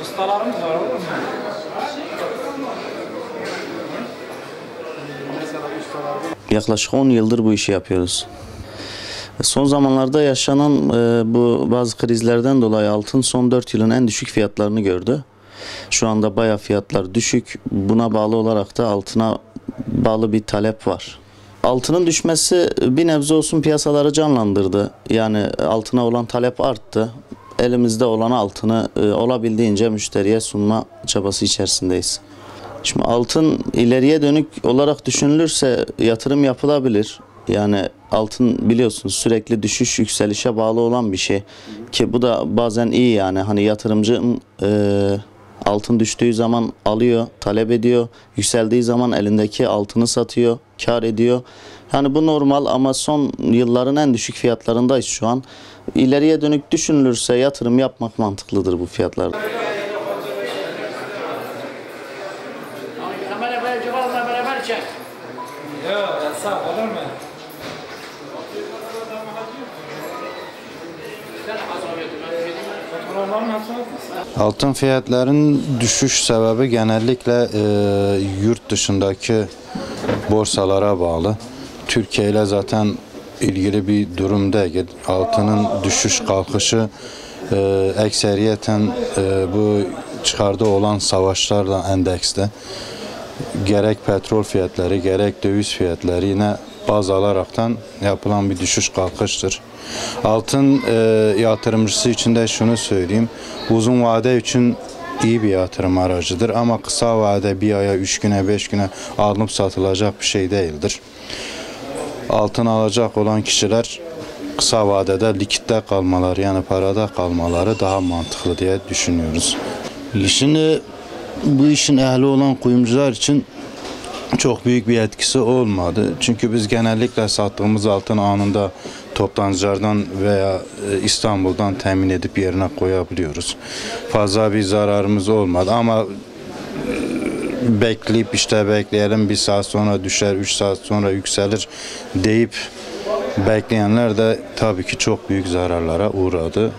Ustalarımız var, olur mu? Yaklaşık 10 yıldır bu işi yapıyoruz. Son zamanlarda yaşanan bu bazı krizlerden dolayı altın son 4 yılın en düşük fiyatlarını gördü. Şu anda bayağı fiyatlar düşük. Buna bağlı olarak da altına bağlı bir talep var. Altının düşmesi bir nebze olsun piyasaları canlandırdı. Yani altına olan talep arttı. Elimizde olan altını olabildiğince müşteriye sunma çabası içerisindeyiz. Şimdi altın ileriye dönük olarak düşünülürse yatırım yapılabilir. Yani altın biliyorsunuz sürekli düşüş yükselişe bağlı olan bir şey. Ki bu da bazen iyi yani. Hani yatırımcının altın düştüğü zaman alıyor, talep ediyor. Yükseldiği zaman elindeki altını satıyor, kar ediyor. Yani bu normal ama son yılların en düşük fiyatlarındayız şu an. İleriye dönük düşünülürse yatırım yapmak mantıklıdır bu fiyatlarda. Altın fiyatlarının düşüş sebebi genellikle yurt dışındaki borsalara bağlı. Türkiye ile zaten ilgili bir durum değil. Altının düşüş kalkışı ekseriyeten bu çıkardığı olan savaşlarla endekste. Gerek petrol fiyatları gerek döviz fiyatları yine baz alaraktan yapılan bir düşüş kalkıştır. Altın yatırımcısı için de şunu söyleyeyim. Uzun vade için iyi bir yatırım aracıdır ama kısa vade bir aya, 3 güne, 5 güne alınıp satılacak bir şey değildir. Altın alacak olan kişiler kısa vadede likitte kalmaları yani parada kalmaları daha mantıklı diye düşünüyoruz. Şimdi bu işin ehli olan kuyumcular için çok büyük bir etkisi olmadı. Çünkü biz genellikle sattığımız altın anında toptancılardan veya İstanbul'dan temin edip yerine koyabiliyoruz. Fazla bir zararımız olmadı ama bekleyip işte bekleyelim bir saat sonra düşer, 3 saat sonra yükselir deyip bekleyenler de tabii ki çok büyük zararlara uğradı.